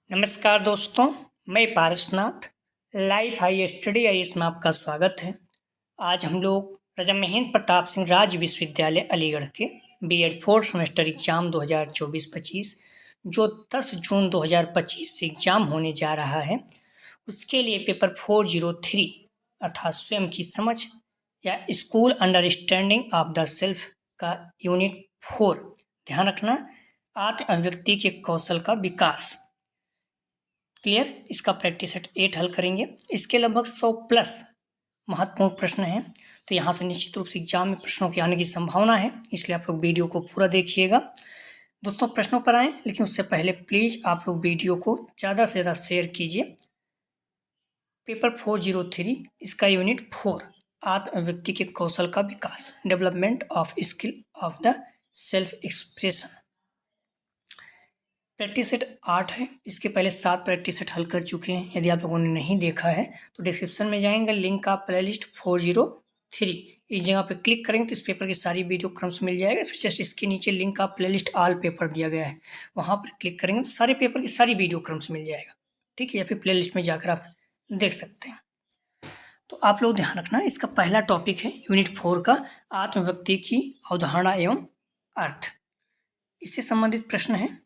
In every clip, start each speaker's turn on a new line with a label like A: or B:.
A: नमस्कार दोस्तों, मैं Parasnath life high study IAS में आपका स्वागत है। आज हम लोग राजा महेंद्र प्रताप सिंह राज्य विश्वविद्यालय अलीगढ़ के बीएड फोर्थ सेमेस्टर एग्जाम 2024-25 जो 10 जून 2025 से एग्जाम होने जा रहा है, उसके लिए पेपर 403 अर्थात स्वयं की समझ या school understanding of the self का यूनिट 4, ध्यान रखना, आत्म अभिव्यक्ति के कौशल का विकास। क्लियर। इसका प्रैक्टिस सेट 8 हल करेंगे। इसके लगभग 100 प्लस महत्वपूर्ण प्रश्न हैं, तो यहाँ से निश्चित रूप से एग्जाम में प्रश्नों के आने की संभावना है, इसलिए आप लोग वीडियो को पूरा देखिएगा। दोस्तों प्रश्नों पर आए, लेकिन उससे पहले प्लीज आप लोग वीडियो को ज़्यादा से ज़्यादा शेयर कीजिए। पेपर 403 इसका यूनिट 4 आत्म अभिव्यक्ति के कौशल का विकास, development of skill of the self expression. Practice set 8 है। इसके पहले 7 प्रैक्टिस सेट हल कर चुके हैं। यदि आप लोगों ने नहीं देखा है तो डिस्क्रिप्शन में जाएंगे, लिंक का प्लेलिस्ट 403 इस जगह पे क्लिक करेंगे तो इस पेपर की सारी वीडियो क्रम्स मिल जाएगा। फिर जस्ट इसके नीचे लिंक का प्लेलिस्ट ऑल पेपर दिया गया है, वहाँ पर क्लिक करेंगे तो सारे पेपर की सारी वीडियो क्रम्स मिल जाएगा, ठीक है। या फिर प्ले लिस्ट में जाकर आप देख सकते हैं। तो आप लोग ध्यान रखना, इसका पहला टॉपिक है यूनिट 4 का आत्मव्यक्ति की अवधारणा एवं अर्थ। इससे संबंधित प्रश्न है।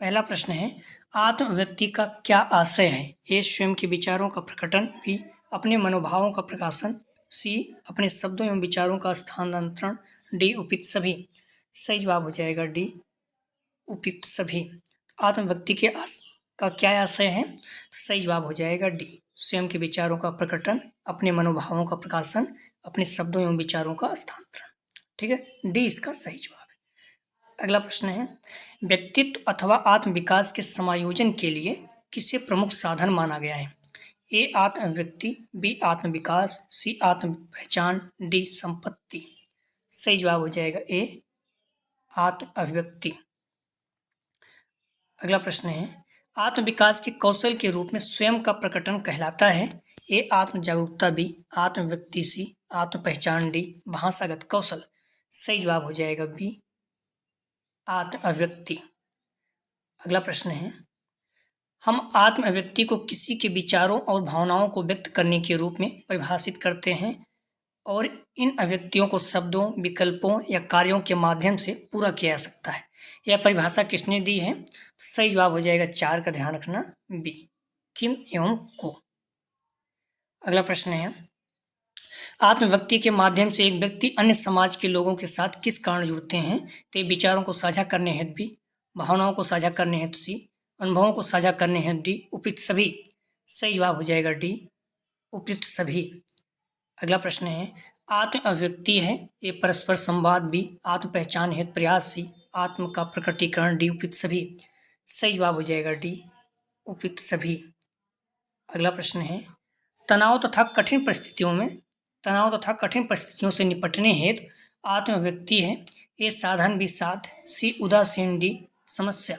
A: पहला प्रश्न है, आत्म व्यक्ति का क्या आशय है? ए, स्वयं के विचारों का प्रकटन। बी, अपने मनोभावों का प्रकाशन। सी, अपने शब्दों एवं विचारों का स्थानांतरण। डी, उपयुक्त सभी। सही जवाब हो जाएगा डी, उपयुक्त सभी। आत्म व्यक्ति के का क्या आशय है? तो सही जवाब हो जाएगा डी, स्वयं के विचारों का प्रकटन, अपने मनोभावों का प्रकाशन, अपने शब्दों एवं विचारों का स्थानांतरण, ठीक है। डी इसका सही जवाब। अगला प्रश्न है, व्यक्तित्व अथवा आत्म विकास के समायोजन के लिए किसे प्रमुख साधन माना गया है? ए, आत्म अभिव्यक्ति। बी, आत्म विकास। सी, आत्म पहचान। डी, संपत्ति। सही जवाब हो जाएगा ए, आत्म अभिव्यक्ति। अगला प्रश्न है, आत्म विकास के कौशल के रूप में स्वयं का प्रकटन कहलाता है? ए, आत्म जागरूकता। बी, आत्म व्यक्ति। सी, आत्म पहचान। डी, भाषागत कौशल। सही जवाब हो जाएगा बी, आत्म अभिव्यक्ति। अगला प्रश्न है, हम आत्म अभिव्यक्ति को किसी के विचारों और भावनाओं को व्यक्त करने के रूप में परिभाषित करते हैं और इन अभिव्यक्तियों को शब्दों, विकल्पों या कार्यों के माध्यम से पूरा किया जा सकता है। यह परिभाषा किसने दी है? सही जवाब हो जाएगा 4 का, ध्यान रखना, बी, किम एवं को। अगला प्रश्न है, आत्मव्यक्ति के माध्यम से एक व्यक्ति अन्य समाज के लोगों के साथ किस कारण जुड़ते हैं? तो विचारों को साझा करने हेतु बी, भावनाओं को साझा करने हेतु सी, अनुभवों को साझा करने हेतु डी, उपयुक्त सभी। सही जवाब हो जाएगा डी, उपयुक्त सभी। अगला प्रश्न है, आत्म अभिव्यक्ति है ये परस्पर संवाद। बी, आत्म पहचान हेतु प्रयास। सी, आत्म का प्रकटीकरण। डी, उपयुक्त सभी। सही जवाब हो जाएगा डी, उपयुक्त सभी। अगला प्रश्न है, तनाव तथा कठिन परिस्थितियों से निपटने हेतु आत्म अभिव्यक्ति है ए, साधन। बी, साध। सी, उदासीन। डी, समस्या।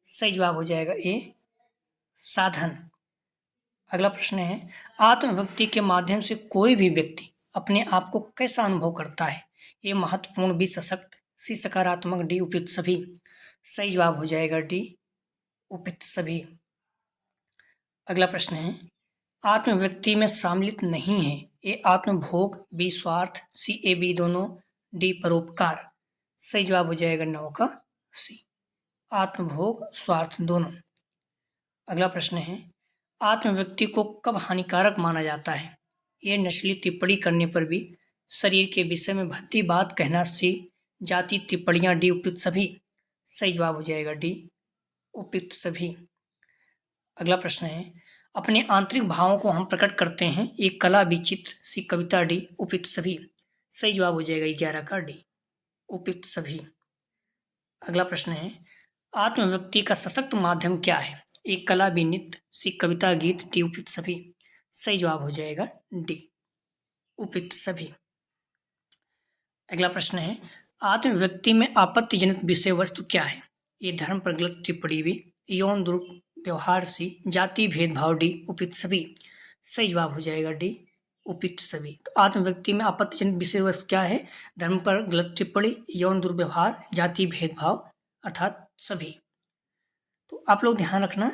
A: सही जवाब हो जाएगा ए, साधन। अगला प्रश्न है, आत्म अभिव्यक्ति के माध्यम से कोई भी व्यक्ति अपने आप को कैसा अनुभव करता है? ए, महत्वपूर्ण। बी, सशक्त। सी, सकारात्मक। डी, उपयुक्त सभी। सही जवाब हो जाएगा डी, उपयुक्त सभी। अगला प्रश्न है, आत्म अभिव्यक्ति में सम्मिलित नहीं है? ए, आत्मभोग। बी, स्वार्थ। सी, ए, बी दोनों। डी, परोपकार। सही जवाब हो जाएगा 9 का सी, आत्मभोग स्वार्थ दोनों। अगला प्रश्न है, आत्म अभिव्यक्ति को कब हानिकारक माना जाता है? ए, नस्लीय टिप्पणी करने पर भी, शरीर के विषय में भद्दी बात कहना। सी, जाति टिप्पणियां। डी, उपयुक्त सभी। सही जवाब हो जाएगा डी, उपयुक्त सभी। अगला प्रश्न है, अपने आंतरिक भावों को हम प्रकट करते हैं, एक कला, विचित्र। सी, कविता। डी, उपयुक्त सभी। सही जवाब हो जाएगा 11 का डी, उपयुक्त सभी। अगला प्रश्न है, आत्म अभिव्यक्ति का सशक्त माध्यम क्या है? एक कला, बी, नृत्य। सी, कविता, गीत। डी, उपयुक्त सभी। सही जवाब हो जाएगा डी, उपयुक्त सभी। अगला प्रश्न है, आत्म अभिव्यक्ति में आपत्तिजनक विषय वस्तु क्या है? ये धर्म पर गलत टिप्पणी। भी, यौन दुर्व्यवहार। सी, जाति भेदभाव। डी, उपयुक्त सभी। सही जवाब हो जाएगा डी, उपयुक्त सभी। तो आत्म अभिव्यक्ति में आपत्तिजनक विषय वस्तु क्या है? धर्म पर गलत टिप्पणी, यौन दुर्व्यवहार, जाति भेदभाव, अर्थात सभी। तो आप लोग ध्यान रखना,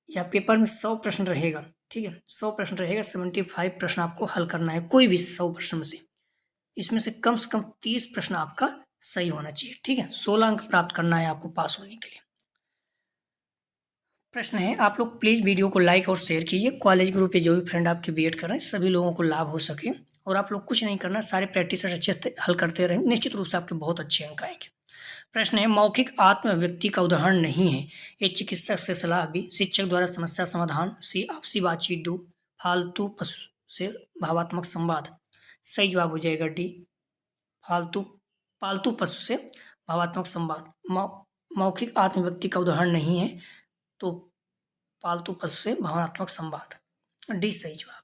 A: या पेपर में 100 प्रश्न रहेगा, ठीक है, 100 प्रश्न रहेगा, 75 प्रश्न आपको हल करना है, कोई भी 100 प्रश्न में से, इसमें से कम 30 प्रश्न आपका सही होना चाहिए, ठीक है। 16 अंक प्राप्त करना है आपको पास होने के लिए। प्रश्न है, आप लोग प्लीज़ वीडियो को लाइक और शेयर कीजिए, कॉलेज ग्रुप पे जो भी फ्रेंड आपके बीएड कर रहे हैं सभी लोगों को लाभ हो सके। और आप लोग कुछ नहीं करना, सारे प्रैक्टिस अच्छे से हल करते रहें, निश्चित रूप से आपके बहुत अच्छे अंक आएंगे। प्रश्न है, मौखिक आत्म अभिव्यक्ति का उदाहरण नहीं है, ए चिकित्सक से सलाह भी, शिक्षक द्वारा समस्या समाधान, सी आपसी बातचीत, डू फालतू पशु से भावात्मक संवाद। सही जवाब हो जाएगा डी, पालतू पशु से भावात्मक संवाद। मौखिक आत्म अभिव्यक्ति का उदाहरण नहीं है, तो पालतू पशु से भावनात्मक संवाद, डी सही जवाब है।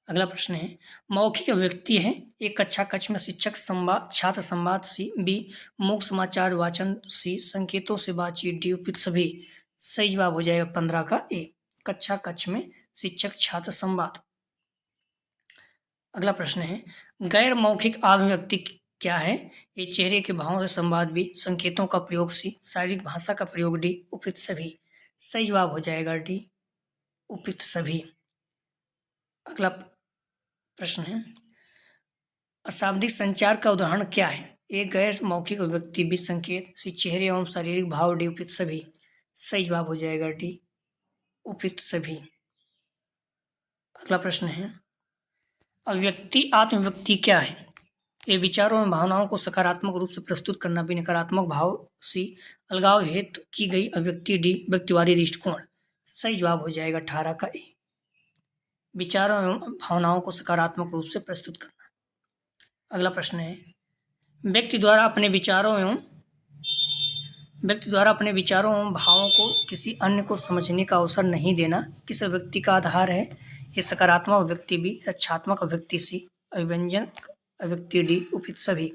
A: अगला प्रश्न है, मौखिक अभिव्यक्ति है, एक कक्षा कक्ष में शिक्षक संवाद, छात्र संवाद, सी बी मूक समाचार वाचन, सी संकेतों से बातचीत, डी उपयुक्त सभी। सही जवाब हो जाएगा 15 का ए, कक्षा कक्ष में शिक्षक छात्र संवाद। अगला प्रश्न है, गैर मौखिक अभिव्यक्ति क्या है, ये चेहरे के भावों से संवाद, भी संकेतों का प्रयोग, सी शारीरिक भाषा का प्रयोग, डी उपयुक्त सभी। सही जवाब हो जाएगा डी उपयुक्त सभी। अगला प्रश्न है, अशाब्दिक संचार का उदाहरण क्या है, ए गैर मौखिक अभिव्यक्ति, बी संकेत, सी चेहरे एवं शारीरिक भाव, डी उपयुक्त सभी। सही जवाब हो जाएगा डी उपयुक्त सभी। अगला प्रश्न है, अभिव्यक्ति आत्मव्यक्ति क्या है, ये विचारों एवं भावनाओं को सकारात्मक रूप से प्रस्तुत करना, भी नकारात्मक भाव, सी अलगाव हेतु की गई अभिव्यक्ति, डी व्यक्तिवादी दृष्टिकोण। सही जवाब हो जाएगा 18 का ए, विचारों एवं भावनाओं को सकारात्मक रूप से प्रस्तुत करना। अगला प्रश्न है, व्यक्ति द्वारा अपने विचारों एवं भावों को किसी अन्य को समझने का अवसर नहीं देना, किस अभिव्यक्ति का आधार है, ये सकारात्मक अभिव्यक्ति, बी रक्षात्मक अभिव्यक्ति, सी अभिव्यंजक अभिव्यक्ति, डी उपयुक्त सभी।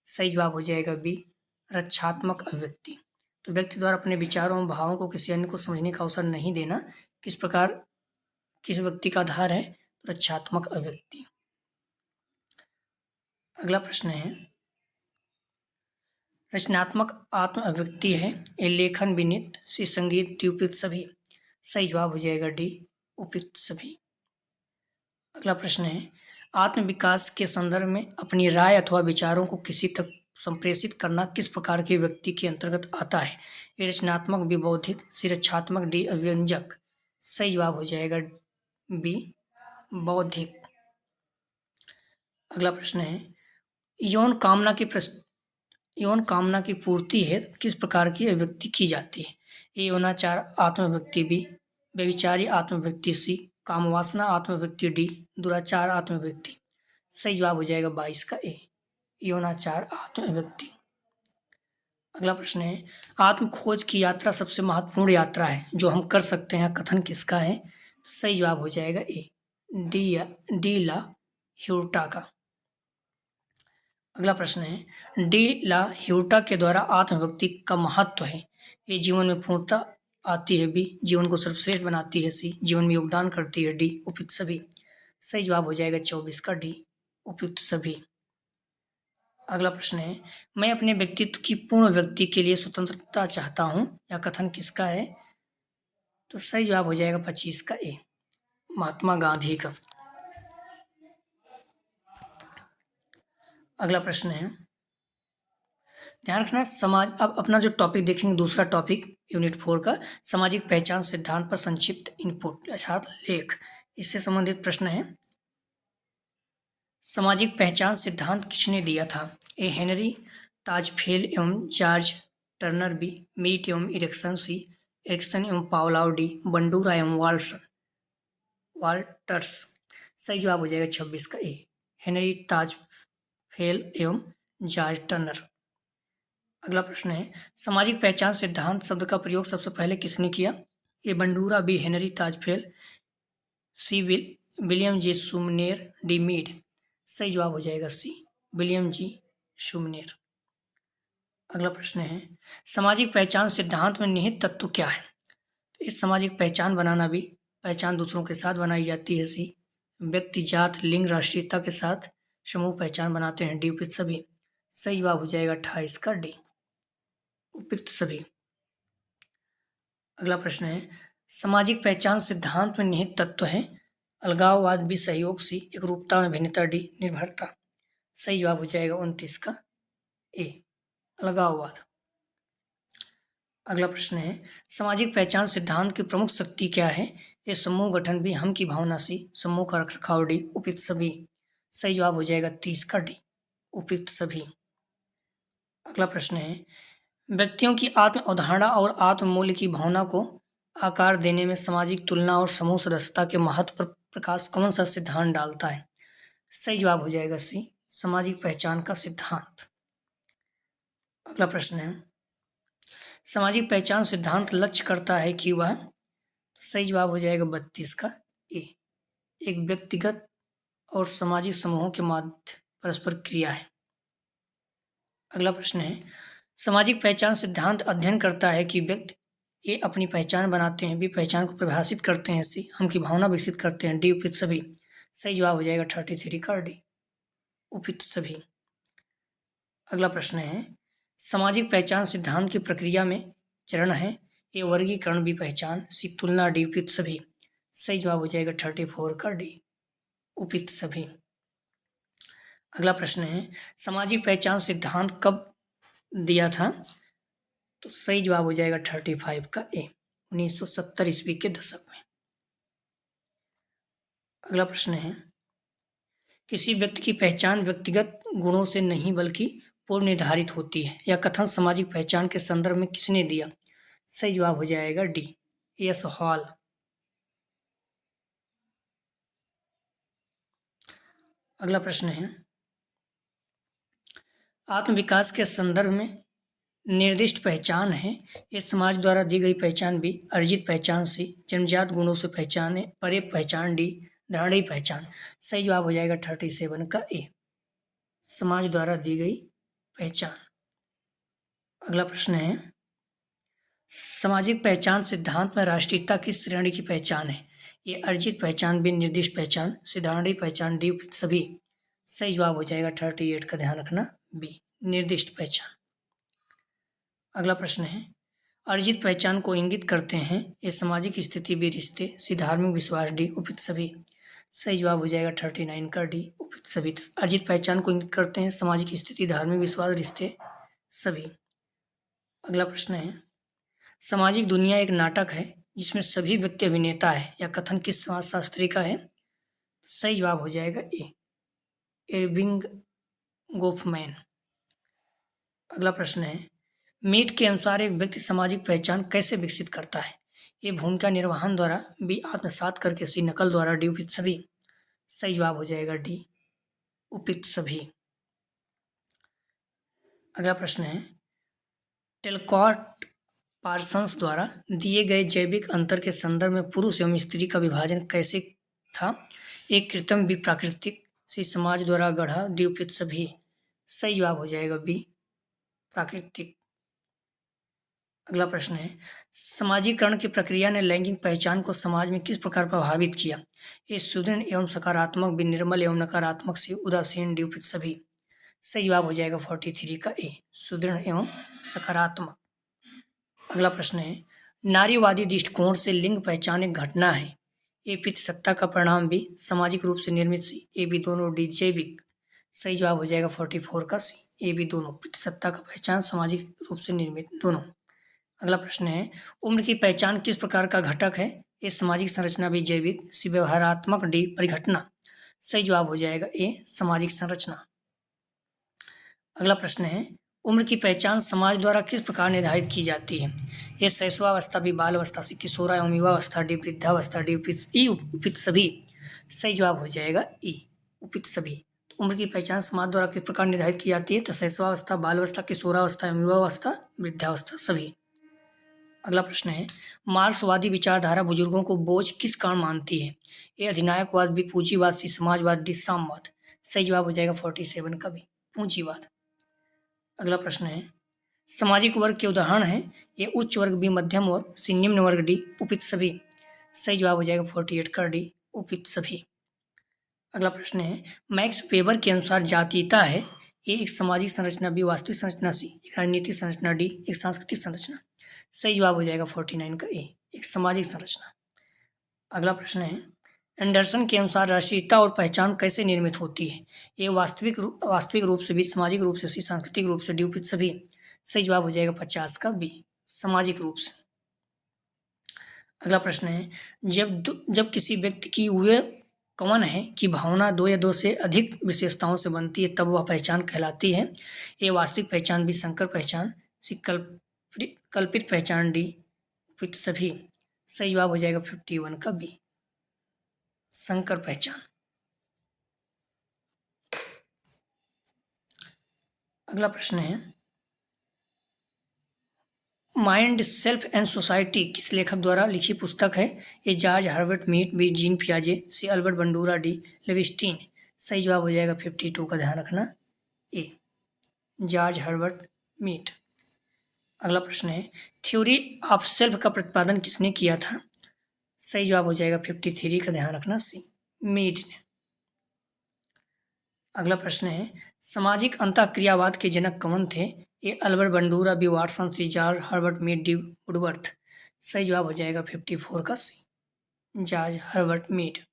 A: सही जवाब हो जाएगा बी रक्षात्मक अभिव्यक्ति। तो व्यक्ति द्वारा अपने विचारों एवं भावों को किसी अन्य को समझने का अवसर नहीं देना, किस व्यक्ति का आधार है, रक्षात्मक अभिव्यक्ति। अगला प्रश्न है, रचनात्मक आत्म अभिव्यक्ति है, ए लेखन, विनीत, सी संगीत, डी उपयुक्त सभी। सही जवाब हो जाएगा डी उपयुक्त सभी। अगला प्रश्न है, आत्म विकास के संदर्भ में अपनी राय अथवा विचारों को किसी तक संप्रेषित करना किस प्रकार के व्यक्ति के अंतर्गत आता है, ए रचनात्मक, बी बौद्धिक, सी रक्षात्मक, डी अभिव्यंजक। सही जवाब हो जाएगा बी बौद्धिक। अगला प्रश्न है, यौन कामना की पूर्ति है किस प्रकार की अभिव्यक्ति की जाती है, ए यौनाचार आत्मव्यक्ति, बी व्यभिचारी आत्मव्यक्ति, सी कामवासना आत्मव्यक्ति, डी दुराचार आत्मव्यक्ति। सही जवाब हो जाएगा 22 का ए, यौनाचार आत्मव्यक्ति। अगला प्रश्न है, आत्म खोज की यात्रा सबसे महत्वपूर्ण यात्रा है जो हम कर सकते हैं, कथन किसका है। सही जवाब हो जाएगा ए, डी ला ह्यूर्टा का। अगला प्रश्न है, डी ला ह्यूर्टा के द्वारा आत्मव्यक्ति का महत्व है, ये जीवन में पूर्णता आती है, बी जीवन को सर्वश्रेष्ठ बनाती है, सी जीवन में योगदान करती है, डी उपयुक्त सभी। सही जवाब हो जाएगा 24 का डी उपयुक्त सभी। अगला प्रश्न है, मैं अपने व्यक्तित्व की पूर्ण व्यक्ति के लिए स्वतंत्रता चाहता हूँ, या कथन किसका है। तो सही जवाब हो जाएगा 25 का ए, महात्मा गांधी का। अगला प्रश्न है, ध्यान रखना समाज, अब अपना जो टॉपिक देखेंगे दूसरा टॉपिक यूनिट 4 का, सामाजिक पहचान सिद्धांत पर संक्षिप्त इनपुट अर्थात लेख, इससे संबंधित प्रश्न है, सामाजिक पहचान सिद्धांत किसने दिया था, ए हेनरी ताजफेल एवं जॉर्ज टर्नर, बी मीट एवं इरेक्सन, सी एरिक्सन एवं पावलाव, डी बंडूरा एवं वाल्टर्स। सही जवाब हो जाएगा 26 का ए, हेनरी ताजफेल एवं जॉर्ज टर्नर। अगला प्रश्न है, सामाजिक पहचान सिद्धांत शब्द का प्रयोग सबसे पहले किसने किया, A Bandura, B Henry Tajfel, C William G Sumner, D Mead. सही जवाब हो जाएगा सी विलियम जी शुमनेर। अगला प्रश्न है, सामाजिक पहचान सिद्धांत में निहित तत्व क्या है। तो इस सामाजिक पहचान बनाना भी, पहचान दूसरों के साथ बनाई जाती है, सी व्यक्ति जात लिंग राष्ट्रीयता के साथ समूह पहचान बनाते हैं, डी उपयुक्त सभी। सही जवाब हो जाएगा 28 का डी उपयुक्त सभी। अगला प्रश्न है, सामाजिक पहचान सिद्धांत में निहित तत्व है अलगाववाद बी, सहयोग सी, एकरूपता में भिन्नता डी, निर्भरता। सही जवाब हो जाएगा 29 का ए, अलगाववाद। अगला प्रश्न है सामाजिक पहचान सिद्धांत की प्रमुख शक्ति क्या है? ए, समूह गठन बी, हम की भावना सी, समूह का रखरखाव डी, उपयुक्त सभी। सही जवाब हो जाएगा 30 का डी, उपयुक्त सभी। अगला प्रश्न है व्यक्तियों की आत्म अवधारणा और आत्म मूल्य की भावना को आकार देने में सामाजिक तुलना और समूह सदस्यता के महत्व पर प्रकाश कौन सा सिद्धांत डालता है? सही जवाब हो जाएगा सी, सामाजिक पहचान का सिद्धांत। अगला प्रश्न है सामाजिक पहचान सिद्धांत लक्ष्य करता है कि वह, सही जवाब हो जाएगा 32 का ए, एक व्यक्तिगत और सामाजिक समूहों के मध्य परस्पर क्रिया है। अगला प्रश्न है सामाजिक पहचान सिद्धांत अध्ययन करता है कि व्यक्ति ए, अपनी पहचान बनाते हैं, बी, पहचान को परिभाषित करते हैं, सी, हम की भावना विकसित करते हैं, डी, उपयुक्त सभी। सही जवाब हो जाएगा 33 का डी, उपयुक्त सभी। अगला प्रश्न है सामाजिक पहचान सिद्धांत की प्रक्रिया में चरण है, ए, वर्गीकरण, बी, पहचान, सी, तुलना, डी, उपयुक्त सभी। सही जवाब हो जाएगा 34 का डी, उपयुक्त सभी। अगला प्रश्न है सामाजिक पहचान सिद्धांत कब दिया था? तो सही जवाब हो जाएगा 35 का ए, 1970 ईस्वी के दशक में। अगला प्रश्न है किसी व्यक्ति की पहचान व्यक्तिगत गुणों से नहीं बल्कि पूर्व निर्धारित होती है, यह कथन सामाजिक पहचान के संदर्भ में किसने दिया? सही जवाब हो जाएगा डी, एस हॉल। अगला प्रश्न है आत्मविकास के संदर्भ में निर्दिष्ट पहचान है, ये समाज द्वारा दी गई पहचान, बी, अर्जित पहचान, सी, जन्मजात गुणों से पहचान है, पर्याप्त पहचान, डी, धारणीय पहचान। सही जवाब हो जाएगा 37 का ए, समाज द्वारा दी गई पहचान। अगला प्रश्न है सामाजिक पहचान सिद्धांत में राष्ट्रीयता किस श्रेणी की पहचान है? ये अर्जित पहचान, बी, निर्दिष्ट पहचान, सी, धारणीय पहचान, डी, सभी। सही जवाब हो जाएगा 38 का, ध्यान रखना, बी, निर्दिष्ट पहचान। अगला प्रश्न है अर्जित पहचान को इंगित करते हैं, ये सामाजिक स्थिति, बी, रिश्ते, सी, धार्मिक विश्वास, डी, उपयुक्त सभी। सही जवाब हो जाएगा 39 का डी, उपयुक्त सभी। अर्जित पहचान को इंगित करते हैं सामाजिक स्थिति, धार्मिक विश्वास, रिश्ते, सभी। अगला प्रश्न है सामाजिक दुनिया एक नाटक है जिसमें सभी व्यक्ति अभिनेता है, यह कथन किस समाजशास्त्री का है? सही जवाब हो जाएगा ए, इरविंग गोफमैन। अगला प्रश्न है मीट के अनुसार एक व्यक्ति सामाजिक पहचान कैसे विकसित करता है? ये भूमिका निर्वहन द्वारा, बी, आत्मसात करके, सी, नकल द्वारा, डी, उपयुक्त सभी। सही जवाब हो जाएगा डी, उपयुक्त सभी। अगला प्रश्न है टेलकॉट पार्सन्स द्वारा दिए गए जैविक अंतर के संदर्भ में पुरुष एवं स्त्री का विभाजन कैसे था? एक कृत्रिम, बी, प्राकृतिक, सी, समाज द्वारा गढ़ा, डी, उपयुक्त सभी। सही जवाब हो जाएगा बी, प्राकृतिक। अगला प्रश्न है समाजीकरण की प्रक्रिया ने लैंगिक पहचान को समाज में किस प्रकार प्रभावित किया? ये सुदृढ़ एवं सकारात्मक, बी, निर्मल एवं नकारात्मक, सी, उदासीन, डी, उपयुक्त सभी। सही जवाब हो जाएगा 43 का ए, सुदृढ़ एवं सकारात्मक। अगला प्रश्न है नारीवादी दृष्टिकोण से लिंग पहचान एक घटना है, ए, पितृसत्ता का परिणाम, बी, सामाजिक रूप से निर्मित, सी, ए, बी, दोनों, डी, जैविक। सही जवाब हो जाएगा 44 का सी, ए, बी, दोनों, पितृसत्ता का पहचान, सामाजिक रूप से निर्मित, दोनों। अगला प्रश्न है उम्र की पहचान किस प्रकार का घटक है? ए, सामाजिक संरचना, बी, जैविक, सी, व्यवहारात्मक, डी, परिघटना। सही जवाब हो जाएगा ए, सामाजिक संरचना। अगला प्रश्न है उम्र की पहचान समाज द्वारा किस प्रकार निर्धारित की जाती है? ए, शैशवावस्था, बी, बाल अवस्था, सी, किशोरा एवं युवावस्था, डी, वृद्धावस्था, डी, उपयुक्त सभी। सही जवाब हो जाएगा ई, उपयुक्त सभी। तो उम्र की पहचान समाज द्वारा किस प्रकार निर्धारित की जाती है? तो शैशवावस्था, बाल अवस्था, किशोरावस्था एवं युवावस्था, वृद्धावस्था, सभी। अगला प्रश्न है मार्क्सवादी विचारधारा बुजुर्गों को बोझ किस कारण मानती है? ए, अधिनायकवाद, बी, पूंजीवाद, सी, समाजवाद, डी, साम्यवाद। सही जवाब हो जाएगा 47 का बी, पूंजीवाद। अगला प्रश्न है सामाजिक वर्ग के उदाहरण हैं, ए, उच्च वर्ग, बी, मध्यम वर्ग, सी, निम्न वर्ग, डी, उपयुक्त सभी। सही जवाब हो जाएगा 48 का डी, उपयुक्त सभी। अगला प्रश्न है मैक्स वेबर के अनुसार जातीयता है, ए, एक सामाजिक संरचना, बी, वास्तविक संरचना, सी, एक राजनीतिक संरचना, डी, एक सांस्कृतिक संरचना। सही जवाब हो जाएगा 49 का ए, एक सामाजिक संरचना। अगला प्रश्न है, एंडरसन के अनुसार राष्ट्रीयता और पहचान कैसे निर्मित होती है? ये वास्तविक रूप से भी, सामाजिक रूप से, सांस्कृतिक रूप से, डी उपयुक्त सभी। सही जवाब हो जाएगा 50 का बी, सामाजिक रूप से। अगला प्रश्न है, जब किसी व्यक्ति की वे कौन है कि भावना दो या दो से अधिक विशेषताओं से बनती है तब वह पहचान कहलाती है। ए वास्तविक पहचान, बी संकर पहचान, सी कल्पित पहचान, डी उपयुक्त सभी। सही जवाब हो जाएगा 51 का बी, संकर पहचान। अगला प्रश्न है, माइंड, सेल्फ एंड सोसाइटी किस लेखक द्वारा लिखी पुस्तक है? A George Herbert Mead, B Jean पियाजे, सी अल्बर्ट बंडूरा, डी लेविस्टीन। सही जवाब हो जाएगा 52 का, ध्यान रखना ए, जॉर्ज हर्बर्ट मीट। अगला प्रश्न है, थ्योरी ऑफ सेल्फ का प्रतिपादन किसने किया था? सही जवाब हो जाएगा 53 का, ध्यान रखना सी, मीट ने। अगला प्रश्न है, सामाजिक अंतःक्रियावाद के जनक कौन थे? A Albert Bandura, B Watson, C George Herbert Mead, D Woodworth. सही जवाब हो जाएगा 54 का सी, जॉर्ज हर्बर्ट मीट।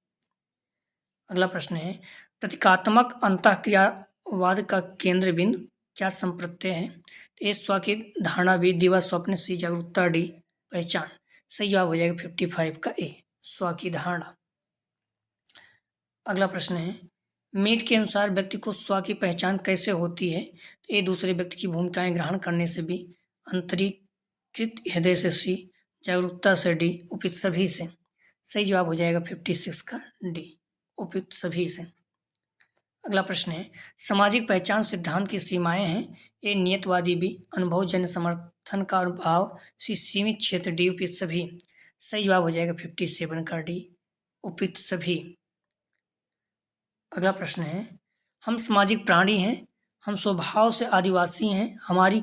A: अगला प्रश्न है, प्रतीकात्मक अंतःक्रियावाद का केंद्र बिंदु क्या संप्रत्यय है? ए स्व की धारणा, बी दिवा स्वप्न, सी जागरूकता, डी पहचान। सही जवाब हो जाएगा 55 का ए, स्व की धारणा। अगला प्रश्न है, मीट के अनुसार व्यक्ति को स्व की पहचान कैसे होती है? तो ए दूसरे व्यक्ति की भूमिकाएं ग्रहण करने से, बी अंतरीकृत हृदय से, सी जागरूकता से, डी उपयुक्त सभी से। सही जवाब हो जाएगा 56 का डी, उपयुक्त सभी से। अगला प्रश्न है, सामाजिक पहचान सिद्धांत की सीमाएं हैं? ए नियतवादी, बी अनुभवजन्य समर्थन का अभाव, सी सीमित क्षेत्र, डी उपयुक्त सभी। सही जवाब हो जाएगा 57 का डी, उपयुक्त सभी। अगला प्रश्न है, हम सामाजिक प्राणी हैं, हम स्वभाव से आदिवासी हैं, हमारी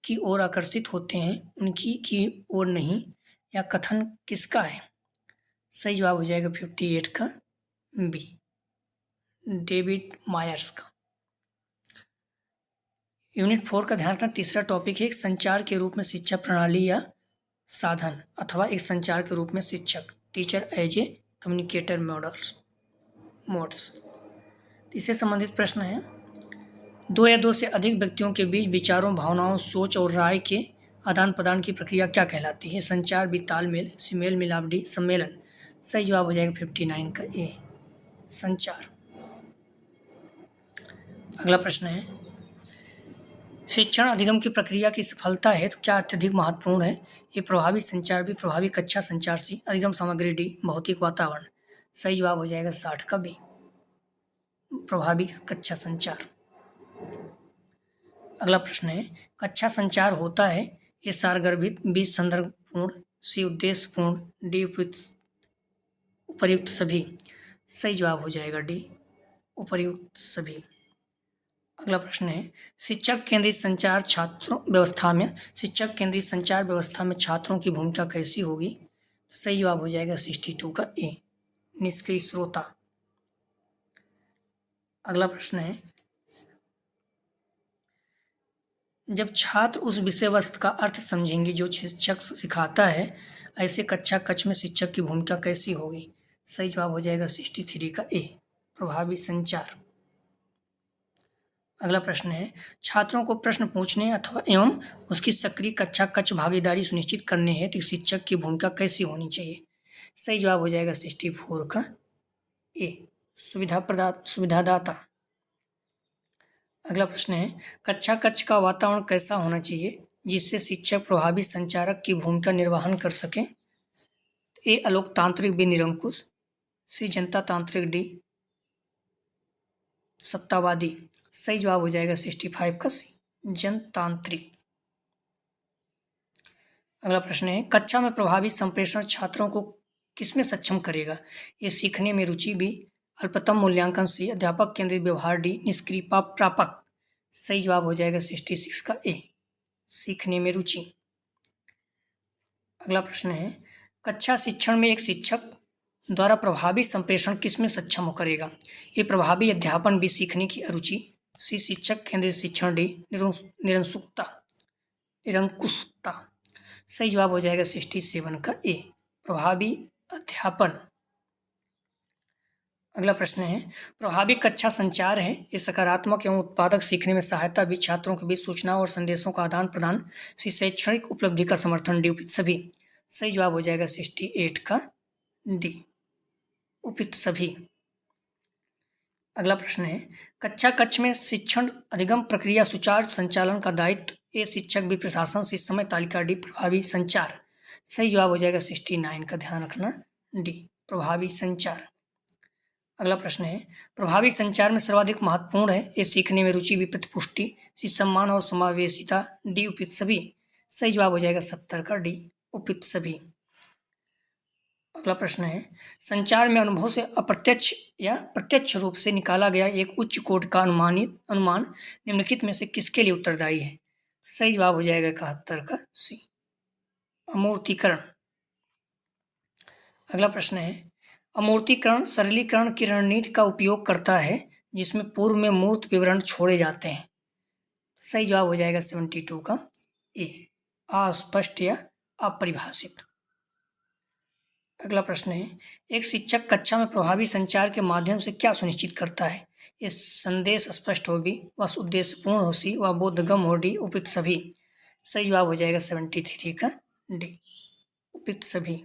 A: की ओर आकर्षित होते हैं, उनकी की ओर नहीं, या कथन किसका है? सही जवाब हो जाएगा 58 का बी, डेविड मायर्स का। यूनिट 4 का ध्यान रखना। तीसरा टॉपिक है, एक संचार के रूप में शिक्षा प्रणाली या साधन, अथवा एक संचार के रूप में शिक्षक, teacher as a communicator modes. इससे संबंधित प्रश्न है, दो या दो से अधिक व्यक्तियों के बीच विचारों, भावनाओं, सोच और राय के आदान प्रदान की प्रक्रिया क्या कहलाती है? संचार, बी तालमेल, सी मेल मिलाप, डी सम्मेलन। सही जवाब हो जाएगा 59 का ए, संचार। अगला प्रश्न है, शिक्षण अधिगम की प्रक्रिया की सफलता है तो क्या अत्यधिक महत्वपूर्ण है? ये प्रभावी संचार, भी प्रभावी कक्षा संचार, सी अधिगम सामग्री, डी भौतिक वातावरण। सही जवाब हो जाएगा 60 का बी, प्रभावी कक्षा संचार। अगला प्रश्न है, कक्षा संचार होता है? ए सारगर्भित, बी संदर्भपूर्ण, सी उद्देश्यपूर्ण, डी उपर्युक्त सभी। सही जवाब हो जाएगा डी, उपर्युक्त सभी। अगला प्रश्न है, शिक्षक केंद्रित संचार व्यवस्था में छात्रों की भूमिका कैसी होगी? सही जवाब हो जाएगा 62 का ए, निष्क्रिय श्रोता। अगला प्रश्न है, जब छात्र उस विषय वस्तु का अर्थ समझेंगे जो शिक्षक सिखाता है, ऐसे कक्षा कक्ष में शिक्षक की भूमिका कैसी होगी? सही जवाब हो जाएगा 63 का ए, प्रभावी संचार। अगला प्रश्न है, छात्रों को प्रश्न पूछने अथवा एवं उसकी सक्रिय कक्षा कक्ष भागीदारी सुनिश्चित करने हेतु शिक्षक की भूमिका कैसी होनी चाहिए? सही जवाब हो जाएगा 64 का ए, सुविधादाता। अगला प्रश्न है, कक्षा कक्ष का वातावरण कैसा होना चाहिए जिससे शिक्षक प्रभावी संचारक की भूमिका निर्वहन कर सकें? ए अलोकतांत्रिक, बी निरंकुश, सी जनता तांत्रिक, डी सत्तावादी। सही जवाब हो जाएगा 65 का सी, जनतांत्रिक। अगला प्रश्न है, कक्षा में प्रभावी संप्रेषण छात्रों को किसमें सक्षम करेगा? ये सीखने में रुचि, बी अल्पतम मूल्यांकन, सी अध्यापक केंद्रित व्यवहार, डी निष्क्रिय प्रापक। सही जवाब हो जाएगा 66 का ए, सीखने में रुचि। अगला प्रश्न है, कक्षा शिक्षण में एक शिक्षक द्वारा प्रभावी संप्रेषण किसमें सक्षम करेगा? ये प्रभावी अध्यापन, बी सीखने की अरुचि, सी शिक्षक केंद्रित शिक्षण, डी निरंकुशता। सही जवाब हो जाएगा 67 का ए, प्रभावी अध्यापन। अगला प्रश्न है, प्रभावी कक्षा संचार है, ये सकारात्मक एवं उत्पादक सीखने में सहायता भी, छात्रों के बीच सूचनाओं और संदेशों का आदान प्रदान, शैक्षणिक उपलब्धि का समर्थन, डी उपयुक्त सभी। सही जवाब हो जाएगा 68 का डी, उपयुक्त सभी। अगला प्रश्न है, कक्षा कक्ष में शिक्षण अधिगम प्रक्रिया सुचारू संचालन का दायित्व, ए शिक्षक, बी प्रशासन, सी समय तालिका, डी प्रभावी संचार। सही जवाब हो जाएगा 69 का, ध्यान रखना डी, प्रभावी संचार। अगला प्रश्न है, प्रभावी संचार में सर्वाधिक महत्वपूर्ण है, ए सीखने में रुचि, बी प्रतिपुष्टि, सी सम्मान और समावेशिता, डी उपयुक्त सभी। सही जवाब हो जाएगा 70 का डी, उपयुक्त सभी। अगला प्रश्न है, संचार में अनुभव से अप्रत्यक्ष या प्रत्यक्ष रूप से निकाला गया एक उच्च कोटि का अनुमान निम्नलिखित में से किसके लिए उत्तरदायी है। सही जवाब हो जाएगा 71 का सी, अमूर्तीकरण। अगला प्रश्न है, अमूर्तीकरण सरलीकरण की रणनीति का उपयोग करता है जिसमें पूर्व में मूर्त विवरण छोड़े जाते हैं। सही जवाब हो जाएगा 72 का ए, अस्पष्ट या अपरिभाषित। अगला प्रश्न है, एक शिक्षक कक्षा में प्रभावी संचार के माध्यम से क्या सुनिश्चित करता है, ये संदेश स्पष्ट हो, बी वह उद्देश्यपूर्ण हो, सी वह बोधगम्य हो, डी उपयुक्त सभी। सही जवाब हो जाएगा 73 का डी, उपयुक्त सभी।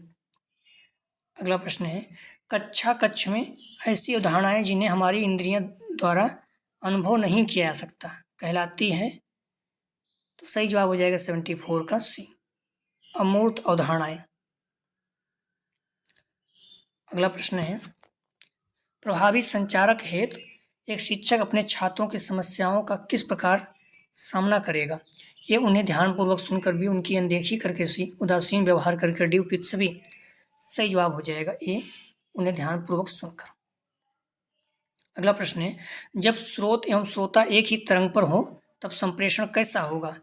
A: अगला प्रश्न है, कक्षा कक्ष में ऐसी अवधारणाएं जिन्हें हमारी इंद्रियों द्वारा अनुभव नहीं किया जा सकता कहलाती है। तो सही जवाब हो जाएगा 74 का सी, अमूर्त अवधारणाएं। अगला प्रश्न है, प्रभावी संचारक हेतु एक शिक्षक अपने छात्रों की समस्याओं का किस प्रकार सामना करेगा, ये उन्हें ध्यानपूर्वक सुनकर भी, उनकी अनदेखी करके, सी उदासीन व्यवहार करके, डी उपयुक्त सभी। सही जवाब हो जाएगा ए, उन्हें ध्यानपूर्वक सुनकर। अगला प्रश्न है, जब स्रोत एवं श्रोता एक ही तरंग पर हो तब संप्रेषण कैसा होगा,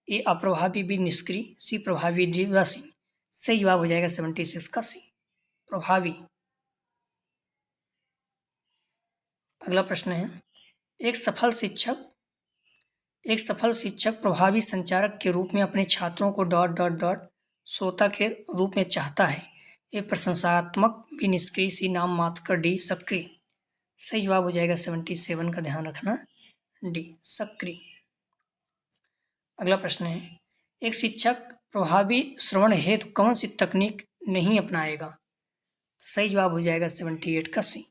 A: ए अप्रभावी, बी निष्क्रिय, सी प्रभावी, डी उदासीन। सही जवाब हो जाएगा 76 का सी, प्रभावी। अगला प्रश्न है, एक सफल शिक्षक प्रभावी संचारक के रूप में अपने छात्रों को ... श्रोता के रूप में चाहता है, ए प्रशंसात्मक, बी निष्क्रिय, सी नाम मात्र का, डी सक्रिय। सही जवाब हो जाएगा 77 का, ध्यान रखना डी, सक्रिय। अगला प्रश्न है, एक शिक्षक प्रभावी श्रवण हेतु कौन सी तकनीक नहीं अपनाएगा। सही जवाब हो जाएगा 78 का सी,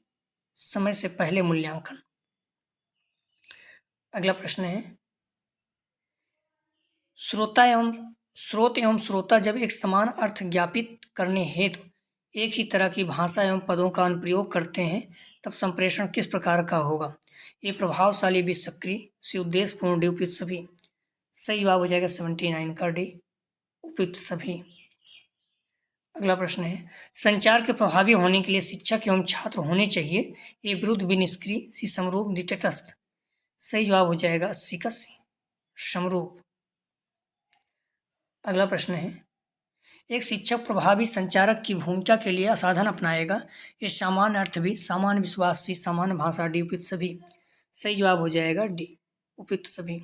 A: समय से पहले मूल्यांकन। अगला प्रश्न है, स्रोत एवं श्रोता जब एक समान अर्थ ज्ञापित करने हेतु एक ही तरह की भाषा एवं पदों का अनुप्रयोग करते हैं तब संप्रेषण किस प्रकार का होगा, ये प्रभावशाली, भी सक्रिय, सी उद्देश्यपूर्ण, डी उपयुक्त सभी। सही जवाब हो जाएगा 79 का डी, उपयुक्त सभी। अगला प्रश्न है, संचार के प्रभावी होने के लिए शिक्षक एवं छात्र होने चाहिए, ये विरुद्ध, भी निष्क्रिय, सी समरूप, डी तटस्थ। सही जवाब हो जाएगा 80 का सी, समरूप। अगला प्रश्न है, एक शिक्षक प्रभावी संचारक की भूमिका के लिए साधन अपनाएगा, ये सामान्य अर्थ भी, सामान्य विश्वास, सी सामान्य भाषा, डी उपयुक्त सभी। सही जवाब हो जाएगा डी, उपयुक्त सभी।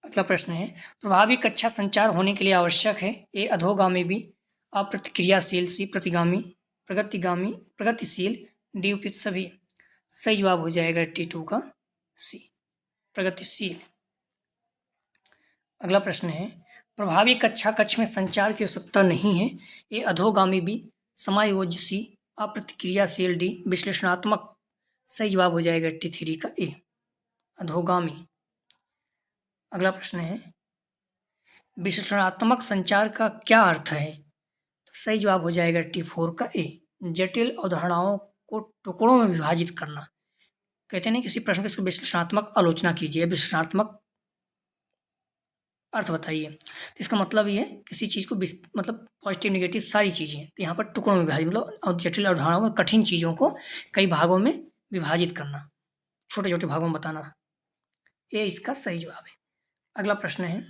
A: अगला प्रश्न है, प्रभावी कक्षा संचार होने के लिए आवश्यक है, ए अधोगामी, बी अप्रतिक्रियाशील, सी प्रगतिशील, डी उपयुक्त सभी। सही जवाब हो जाएगा 82 का सी, प्रगतिशील। अगला प्रश्न है, प्रभावी कक्षा कक्ष में संचार की आवश्यकता नहीं है, ए अधोगामी, बी समायोज्य, सी अप्रतिक्रियाशील, डी विश्लेषणात्मक। सही जवाब हो जाएगा 83 का ए, अधोगामी। अगला प्रश्न है, विश्लेषणात्मक संचार का क्या अर्थ है। तो सही जवाब हो जाएगा 84 का ए, जटिल अवधारणाओं को टुकड़ों में विभाजित करना। कहते हैं किसी प्रश्न की विश्लेषणात्मक आलोचना कीजिए, विश्लेषणात्मक अर्थ बताइए, तो इसका मतलब ये है किसी चीज़ को मतलब पॉजिटिव नेगेटिव सारी चीज़ें, तो यहाँ पर टुकड़ों में विभाजित, मतलब जटिल अवधारणाओं में कठिन चीज़ों को कई भागों में विभाजित करना, छोटे छोटे भागों में बताना, ये इसका सही जवाब है। अगला प्रश्न है,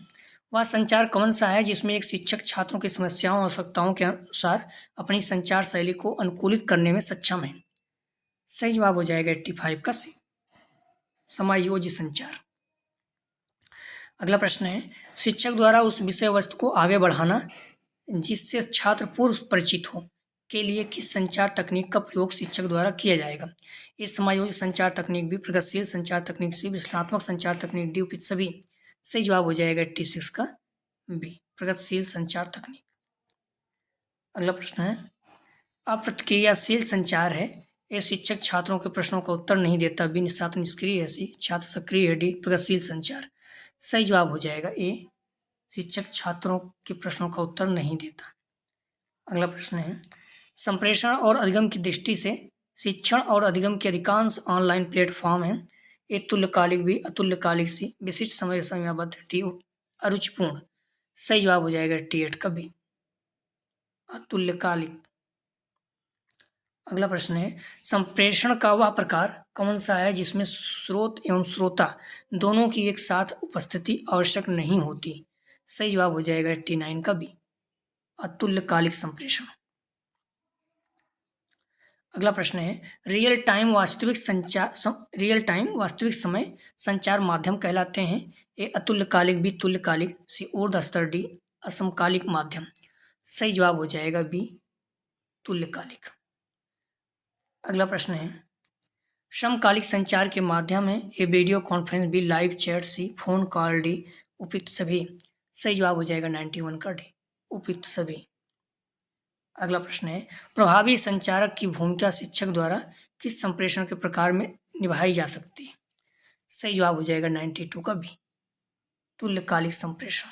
A: वह संचार कौन सा है जिसमें एक शिक्षक छात्रों की समस्याओं और आवश्यकताओं के अनुसार अपनी संचार शैली को अनुकूलित करने में सक्षम है। सही जवाब हो जाएगा 85 का सी, समायोज्य संचार। अगला प्रश्न है, शिक्षक द्वारा उस विषय वस्तु को आगे बढ़ाना जिससे छात्र पूर्व परिचित हो के लिए किस संचार तकनीक का प्रयोग शिक्षक द्वारा किया जाएगा? ये समायोजित संचार तकनीक भी, प्रगतिशील संचार तकनीक सी, विश्लेषणात्मक संचार तकनीक डी, उपयुक्त सभी। सही जवाब हो जाएगा 86 का बी, प्रगतिशील संचार तकनीक। अगला प्रश्न है, अप्रतिक्रियाशील संचार है ए, शिक्षक छात्रों के प्रश्नों का उत्तर नहीं देता, बी, छात्र निष्क्रिय है, सी, छात्र सक्रिय है, डी, प्रगतिशील संचार। सही जवाब हो जाएगा ए, शिक्षक छात्रों के प्रश्नों का उत्तर नहीं देता। अगला प्रश्न है, संप्रेषण और अधिगम की दृष्टि से शिक्षण और अधिगम के अधिकांश ऑनलाइन प्लेटफॉर्म हैं। ए, तुल्यकालिक, बी, अतुल्यकालिक, सी, विशिष्ट समय समयाबद्ध, डी, अरुचिपूर्ण। सही जवाब हो जाएगा 88 का बी, अतुल्यकालिक। अगला प्रश्न है, संप्रेषण का वह प्रकार कौन सा है जिसमें स्रोत एवं श्रोता दोनों की एक साथ उपस्थिति आवश्यक नहीं होती? सही जवाब हो जाएगा 89 का बी, अतुल्यकालिक संप्रेषण। अगला प्रश्न है, रियल टाइम वास्तविक समय संचार माध्यम कहलाते हैं? ए, अतुल्यकालिक, बी, तुल्यकालिक, सी, ऊर्ध्व स्तर, डी, असमकालिक माध्यम। सही जवाब हो जाएगा बी, तुल्यकालिक। अगला प्रश्न है, समकालिक संचार के माध्यम है? A, video conference, B, live chat, C, phone call, D, उपयुक्त सभी। सही जवाब हो जाएगा 91 का डी, उपयुक्त सभी। अगला प्रश्न है, प्रभावी संचारक की भूमिका शिक्षक द्वारा किस संप्रेषण के प्रकार में निभाई जा सकती है? सही जवाब हो जाएगा 92 का बी, तुल्यकालिक संप्रेषण।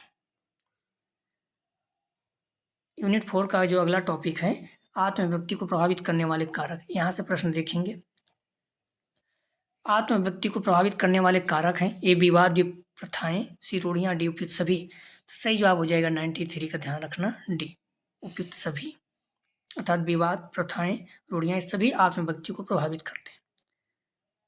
A: यूनिट 4 का जो अगला टॉपिक है, आत्मव्यक्ति को प्रभावित करने वाले कारक। यहाँ से प्रश्न देखेंगे। आत्मव्यक्ति को प्रभावित करने वाले कारक हैं, ए, विवाद, बी, प्रथाएं, सी, रूढ़ियां, डी, उपयुक्त सभी। सही जवाब हो जाएगा 93 का ध्यान रखना, डी, उपयुक्त सभी। अर्थात विवाद, प्रथाएं, रूढ़ियां सभी आत्मव्यक्ति को प्रभावित करते हैं।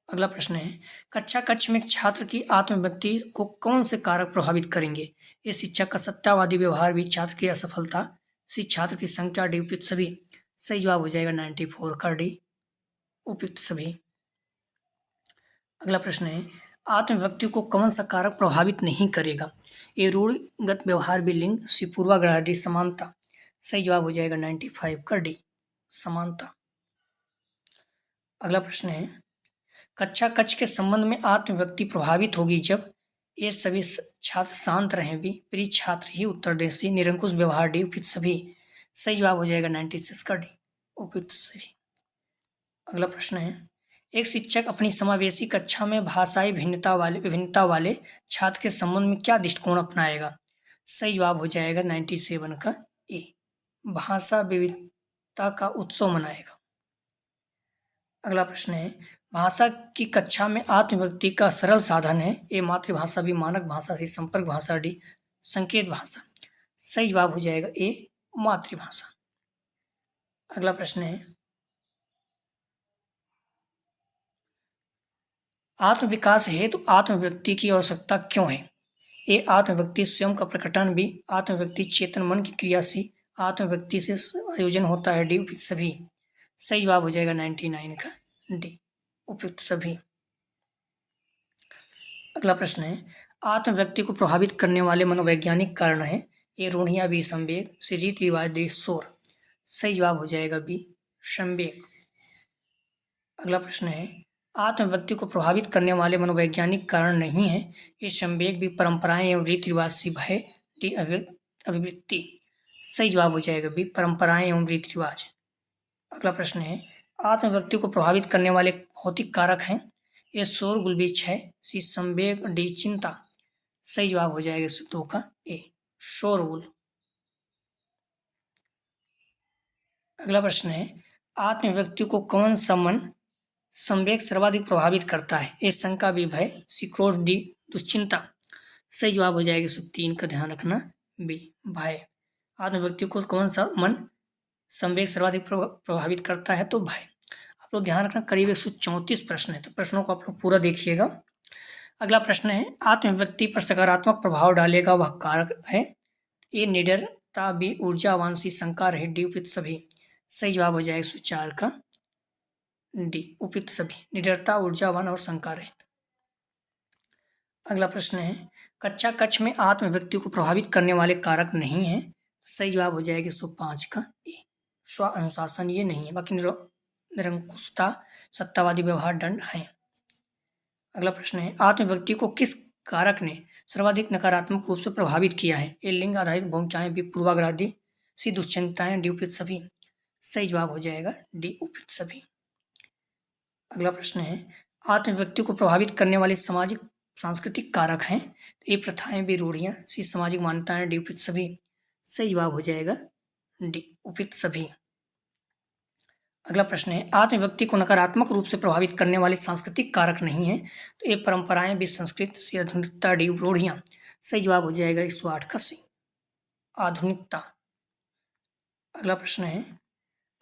A: अगला प्रश्न है, कक्ष में छात्र की आत्मव्यक्ति को कौन से कारक प्रभावित करेंगे? ये शिक्षक का सत्तावादी व्यवहार, भी, छात्र की असफलता, सी, छात्र की संख्या, डी, उपयुक्त सभी। सही जवाब हो जाएगा 94 का डी, उपयुक्त सभी। अगला प्रश्न है, आत्मव्यक्ति को कौन सा कारक प्रभावित नहीं करेगा? ए, रूढ़िगत व्यवहार, भी, लिंग, सी, पूर्वाग्रह, डी, समानता। सही जवाब हो जाएगा 95 का डी, समानता। अगला प्रश्न है, कक्ष के संबंध में आत्मव्यक्ति प्रभावित होगी जब ये सभी छात्र शांत रहें, भी, प्रिय छात्र ही उत्तर दें, सी, निरंकुश व्यवहार, डी, उपयुक्त सभी। सही जवाब हो जाएगा 96 का डी, उपयुक्त सभी। अगला प्रश्न है, एक शिक्षक अपनी समावेशी कक्षा में भाषाई विभिन्नता वाले छात्र के संबंध में क्या दृष्टिकोण अपनाएगा? सही जवाब हो जाएगा 97 का ए, भाषा विविधता का उत्सव मनाएगा। अगला प्रश्न है, भाषा की कक्षा में आत्मव्यक्ति का सरल साधन है? ए, मातृभाषा, भी, मानक भाषा, सी, संपर्क भाषा, डी, संकेत भाषा। सही जवाब हो जाएगा ए, मातृभाषा। अगला प्रश्न है, आत्मविकास हेतु आत्मव्यक्ति की आवश्यकता क्यों है? ए, आत्मव्यक्ति स्वयं का प्रकटन, भी, आत्मव्यक्ति चेतन मन की क्रिया, सी, आत्मव्यक्ति से आयोजन होता है, डी, उपयुक्त सभी। सही जवाब हो जाएगा 99 का डी, उपयुक्त सभी। अगला प्रश्न है, आत्मव्यक्ति को प्रभावित करने वाले मनोवैज्ञानिक कारण है? ए, रूढ़ियां, बी, संवेग, सी, रीति रिवाज, डी, शोर। सही जवाब हो जाएगा बी, संवेग। अगला प्रश्न है, आत्मव्यक्ति को प्रभावित करने वाले मनोवैज्ञानिक कारण नहीं है? ये संवेग, भी, परंपराएं एवं रीति रिवाज, सी, भय, डी, अभिवृत्ति। सही जवाब हो जाएगा बी, परंपराएं एवं रीति रिवाज। अगला प्रश्न है, आत्मव्यक्ति को प्रभावित करने वाले भौतिक कारक हैं? ए, शोरगुल, बी, क्षय, सी, संवेग, डी, चिंता। सही जवाब हो जाएगा 2 का ए, शोरगुल। अगला प्रश्न है, आत्मव्यक्ति को कौन सा मन संवेग सर्वाधिक प्रभावित करता है? ए, शंका, बी, भय, सी, क्रोध, डी, दुश्चिंता। सही जवाब हो जाएगा 3 का ध्यान रखना, बी, भय। आत्मव्यक्ति को कौन सा मन संवेग सर्वाधिक प्रभावित करता है? तो भय। आप लोग ध्यान रखना, करीब 134 प्रश्न है, तो प्रश्नों को आप लोग पूरा देखिएगा। अगला प्रश्न है, आत्मव्यक्ति पर सकारात्मक प्रभाव डालेगा वह कारक है? ए, निडरता, बी, ऊर्जावान, सी, शंका रहित, डी, उपयुक्त सभी। सही जवाब हो जाएगा 104 का डी, उपयुक्त सभी, निडरता, ऊर्जावान और शंका रहित। अगला प्रश्न है, कच्चा कच्छ में आत्म व्यक्ति को प्रभावित करने वाले कारक नहीं है। सही जवाब हो जाएगा 105 का ए। स्व अनुशासन ये नहीं है, बाकी निरंकुशता, सत्तावादी व्यवहार, दंड है। अगला प्रश्न है, आत्म व्यक्ति को किस कारक ने सर्वाधिक नकारात्मक रूप से प्रभावित किया है? ए लिंग आधारित भूमिकाएं, बी पूर्वाग्रह, सी दुश्चिंताएं, डी उपयुक्त सभी। सही जवाब हो जाएगा डी उपयुक्त सभी। अगला प्रश्न है, आत्म व्यक्ति को प्रभावित करने वाले सामाजिक सांस्कृतिक कारक हैं? ए प्रथाएं, बी रूढ़ियां, सी सामाजिक मान्यताएं, डी उपयुक्त सभी। सही जवाब हो जाएगा डी उपयुक्त सभी। अगला प्रश्न है, आत्म व्यक्ति को नकारात्मक रूप से प्रभावित करने वाले सांस्कृतिक कारक नहीं है? तो ए परंपराएं, बी संस्कृत, सी आधुनिकता, डी रूढ़ियां। सही जवाब हो जाएगा 108 का सी आधुनिकता। अगला प्रश्न है,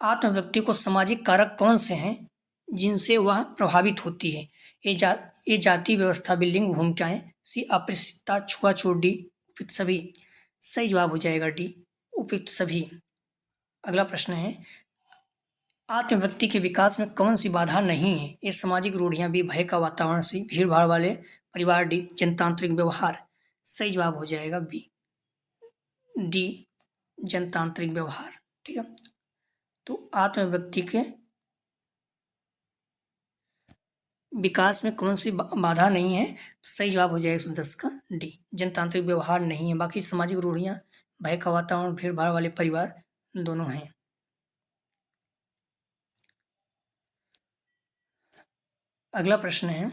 A: आत्म व्यक्ति को सामाजिक कारक कौन से हैं जिनसे वह प्रभावित होती है? ए जाति व्यवस्था, बी लिंग भूमिकाएं, सी अपरिचितता, छुआछूत, डी उपयुक्त सभी। सही जवाब हो जाएगा डी उपयुक्त सभी। अगला प्रश्न है, आत्म व्यक्ति के विकास में कौन सी बाधा नहीं है? ए सामाजिक रूढ़ियां, बी भय का वातावरण, सी भीड़ भाड़ वाले परिवार, डी जनतांत्रिक व्यवहार। सही जवाब हो जाएगा बी डी जनतांत्रिक व्यवहार। ठीक है, तो आत्म व्यक्ति के विकास में कौन सी बाधा नहीं है? तो सही जवाब हो जाएगा 110 का डी जनतांत्रिक व्यवहार नहीं है। बाकी सामाजिक रूढ़ियां, भय का वातावरण, भीड़ भाड़ वाले परिवार दोनों हैं। अगला प्रश्न है,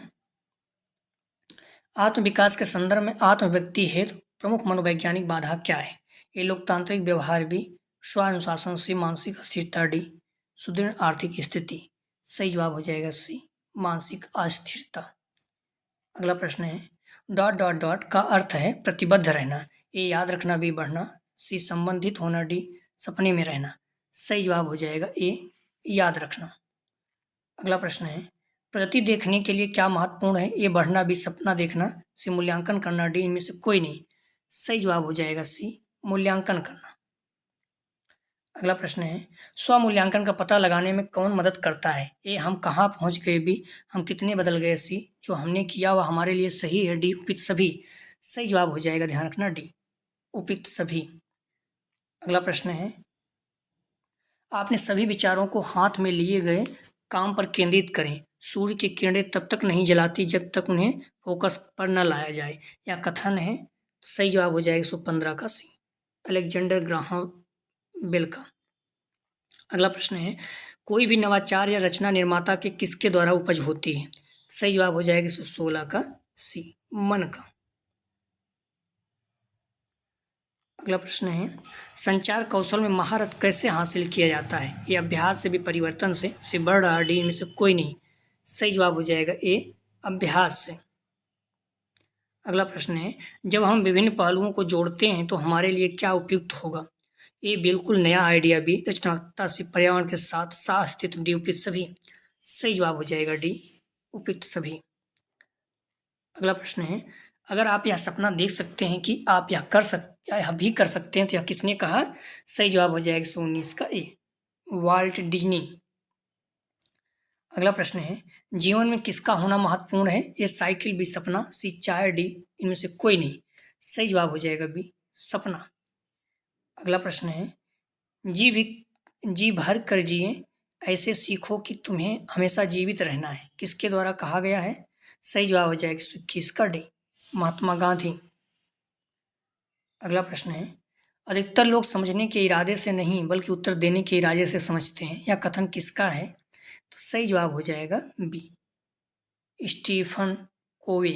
A: आत्म विकास के संदर्भ में आत्म व्यक्ति हेतु प्रमुख मनोवैज्ञानिक बाधा क्या है? ए लोकतांत्रिक व्यवहार, बी स्वानुशासन, सी मानसिक अस्थिरता, डी सुदृढ़ आर्थिक स्थिति। सही जवाब हो जाएगा सी मानसिक अस्थिरता। अगला प्रश्न है, डॉट डॉट डॉट का अर्थ है प्रतिबद्ध रहना। ए याद रखना, बी बढ़ना, सी संबंधित होना, डी सपने में रहना। सही जवाब हो जाएगा ए याद रखना। अगला प्रश्न है, प्रगति देखने के लिए क्या महत्वपूर्ण है? ए बढ़ना, बी सपना देखना, सी मूल्यांकन करना, डी इनमें से कोई नहीं। सही जवाब हो जाएगा सी मूल्यांकन करना। अगला प्रश्न है, स्व मूल्यांकन का पता लगाने में कौन मदद करता है? ए हम कहाँ पहुँच गए, बी हम कितने बदल गए, सी जो हमने किया वह हमारे लिए सही है, डी उपयुक्त सभी। सही जवाब हो जाएगा, ध्यान रखना, डी उपयुक्त सभी। अगला प्रश्न है, आपने सभी विचारों को हाथ में लिए गए काम पर केंद्रित करें। सूर्य की किरणें तब तक नहीं जलाती जब तक उन्हें फोकस पर न लाया जाए। या कथन है। सही जवाब हो जाएगा 115 का सी अलेक्जेंडर ग्राहम बेल का। अगला प्रश्न है, कोई भी नवाचार या रचना निर्माता के किसके द्वारा उपज होती है? सही जवाब हो जाएगा 116 का सी मन का। अगला प्रश्न है, संचार कौशल में महारत कैसे हासिल किया जाता है? ये अभ्यास से, भी परिवर्तन से बढ़ रहा, डी में से कोई नहीं। सही जवाब हो जाएगा ए अभ्यास से। अगला प्रश्न है, जब हम विभिन्न पहलुओं को जोड़ते हैं तो हमारे लिए क्या उपयुक्त होगा? ए बिल्कुल नया आइडिया, बी रचनात्मकता, से पर्यावरण के साथ सह अस्तित्व, डी उपयुक्त सभी। सही जवाब हो जाएगा डी उपयुक्त सभी। अगला प्रश्न है, अगर आप यह सपना देख सकते हैं कि आप यह भी कर सकते हैं तो यह किसने कहा? सही जवाब हो जाएगा 119 का ए वाल्ट डिज्नी। अगला प्रश्न है, जीवन में किसका होना महत्वपूर्ण है? ए साइकिल, बी सपना, सी चाय, डी इनमें से कोई नहीं। सही जवाब हो जाएगा बी सपना। अगला प्रश्न है, जी भर कर जिए, ऐसे सीखो कि तुम्हें हमेशा जीवित रहना है, किसके द्वारा कहा गया है? सही जवाब हो जाएगा 21 का डी महात्मा गांधी। अगला प्रश्न है, अधिकतर लोग समझने के इरादे से नहीं बल्कि उत्तर देने के इरादे से समझते हैं, यह कथन किसका है? तो सही जवाब हो जाएगा बी स्टीफन कोवे।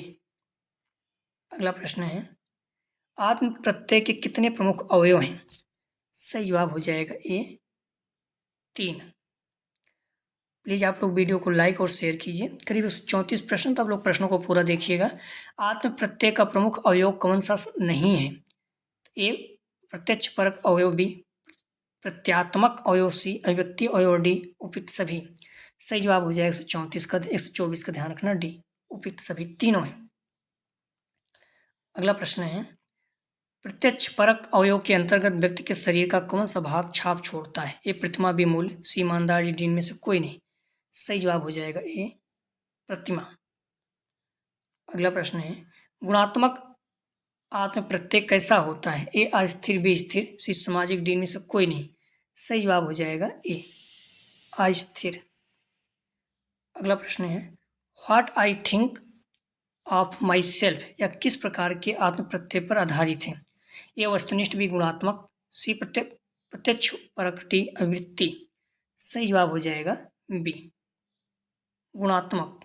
A: अगला प्रश्न है, आत्म प्रत्यय के कितने प्रमुख अवयव हैं? सही जवाब हो जाएगा ए 3। प्लीज़ आप लोग वीडियो को लाइक और शेयर कीजिए। करीब 34 प्रश्न, तो आप लोग प्रश्नों को पूरा देखिएगा। आत्म प्रत्यय का प्रमुख अवयव कौन सा नहीं है? ए प्रत्यक्ष परक अवयव, बी प्रत्यात्मक अवयव, सी अभिव्यक्ति अवयव, डी उपयुक्त सभी। सही जवाब हो जाएगा 134 का 124 का ध्यान रखना, डी उपयुक्त सभी तीनों हैं। अगला प्रश्न है, प्रत्यक्ष परक अवयव के अंतर्गत व्यक्ति के शरीर का कौन सा भाग छाप छोड़ता है? ए प्रतिमा, बी मूल्य, सी ईमानदारी, डी में से कोई नहीं। सही जवाब हो जाएगा ए प्रतिमा। अगला प्रश्न है, गुणात्मक आत्म प्रत्यय कैसा होता है? ए अस्थिर, बी स्थिर, सी सामाजिक, डी में से कोई नहीं। सही जवाब हो जाएगा ए अस्थिर। अगला प्रश्न है what I think of my self, या किस प्रकार के आत्म प्रत्यय पर आधारित है? ए वस्तुनिष्ठ, बी गुणात्मक, सी प्रत्यक्ष प्रकटी अभिवृत्ति। सही जवाब हो जाएगा बी गुणात्मक।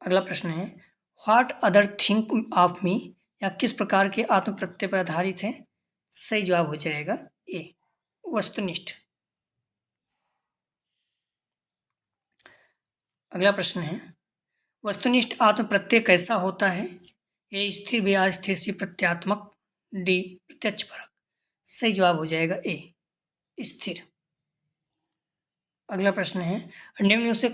A: अगला प्रश्न है what other think of me, या किस प्रकार के आत्म प्रत्यय पर आधारित है? सही जवाब हो जाएगा ए वस्तुनिष्ठ। अगला प्रश्न है वस्तुनिष्ठ आत्म प्रत्यय कैसा होता है? ए स्थिर, बी अस्थिर, सी प्रत्यात्मक, डी प्रत्यक्ष परक। सही जवाब हो जाएगा ए स्थिर। अगला प्रश्न है निम्न से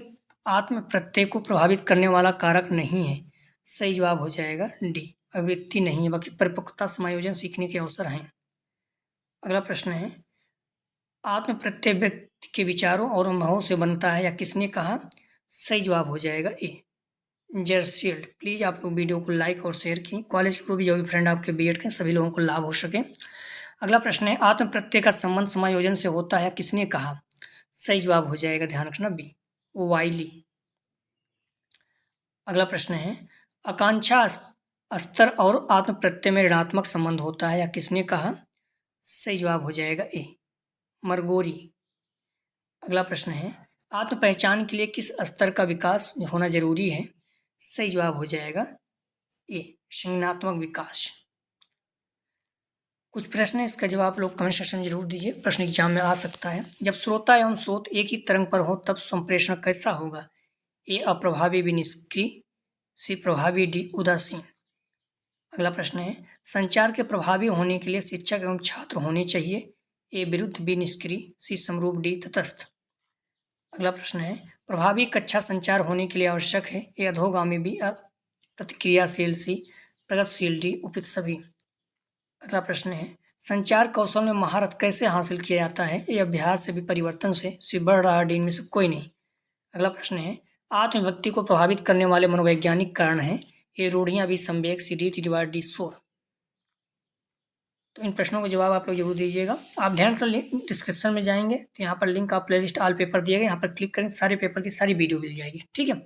A: आत्म प्रत्यय को प्रभावित करने वाला कारक नहीं है। सही जवाब हो जाएगा डी अभिव्यक्ति नहीं है, बाकी परिपक्वता, समायोजन, सीखने के अवसर हैं। अगला प्रश्न है आत्म प्रत्यय व्यक्ति के विचारों और अनुभवों से बनता है, या किसने कहा? सही जवाब हो जाएगा ए जर्सील्ड। प्लीज़ आप लोग वीडियो को लाइक और शेयर की, कॉलेज के भी जो भी फ्रेंड आपके बीएड के सभी लोगों को लाभ हो सके। अगला प्रश्न है आत्म प्रत्यय का संबंध समायोजन से होता है, किसने कहा? सही जवाब हो जाएगा, ध्यान रखना, बी वाइली। अगला प्रश्न है आकांक्षा स्तर और आत्म प्रत्यय में ऋणात्मक संबंध होता है, या किसने कहा? सही जवाब हो जाएगा ए मरगोरी। अगला प्रश्न है आत्म पहचान के लिए किस स्तर का विकास होना जरूरी है? सही जवाब हो जाएगा ए संज्ञानात्मक विकास। कुछ प्रश्न है, इसका जवाब आप लोग कमेंट सेक्शन में जरूर दीजिए, प्रश्न एग्जाम में आ सकता है। जब श्रोता एवं स्रोत एक ही तरंग पर हो तब संप्रेषण कैसा होगा? ए अप्रभावी, बी निष्क्रिय, सी प्रभावी, डी उदासीन। अगला प्रश्न है संचार के प्रभावी होने के लिए शिक्षक एवं छात्र होने चाहिए। ए विरुद्ध, बी निष्क्रिय, सी समरूप, डी तटस्थ। अगला प्रश्न है प्रभावी कक्षा संचार होने के लिए आवश्यक है। ए अधोगामी, बी प्रतिक्रियाशील, सी प्रगतिशील, डी उपयुक्त सभी। अगला प्रश्न है संचार कौशल में महारत कैसे हासिल किया जाता है? ए अभ्यास से, बी परिवर्तन से, सी बढ़ रहा, डी में से कोई नहीं। अगला प्रश्न है आत्मव्यक्ति को प्रभावित करने वाले मनोवैज्ञानिक कारण हैं। ए रूढ़ियां, बी संवेग, सी रीति रिवाज, डी शोर। तो इन प्रश्नों का जवाब आप लोग जरूर दीजिएगा। आप ध्यान कर डिस्क्रिप्शन में जाएंगे तो यहाँ पर लिंक आप प्लेलिस्ट ऑल पेपर दिए गए, यहाँ पर क्लिक करें, सारे पेपर की सारी वीडियो मिल जाएगी, ठीक है।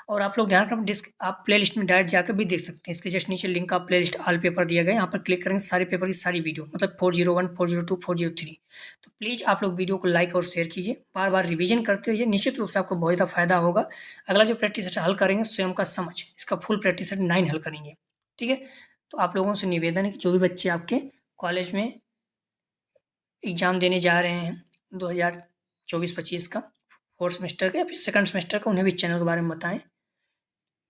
A: और आप लोग ध्यान करें आप प्लेलिस्ट में डायरेक्ट जाकर भी देख सकते हैं, इसके जस्ट नीचे लिंक आप प्लेलिस्ट ऑल पेपर दिया गया, यहाँ पर क्लिक करेंगे, सारे पेपर की सारी वीडियो, मतलब 401, 402, 403। तो प्लीज़ आप लोग वीडियो को लाइक और शेयर कीजिए, बार बार रिवीजन करते रहिए, निश्चित रूप से आपको बहुत ज़्यादा फायदा होगा। अगला जो प्रैक्टिस सेट हल करेंगे स्वयं का समझ, इसका फुल प्रैक्टिस सेट 9 हल करेंगे, ठीक है। तो आप लोगों से निवेदन है कि जो भी बच्चे आपके कॉलेज में एग्ज़ाम देने जा रहे हैं 2024-25 का, फोर्थ सेमेस्टर का या फिर सेकंड सेमेस्टर का, उन्हें भी चैनल के बारे में बताएं।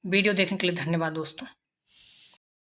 A: वीडियो देखने के लिए धन्यवाद दोस्तों।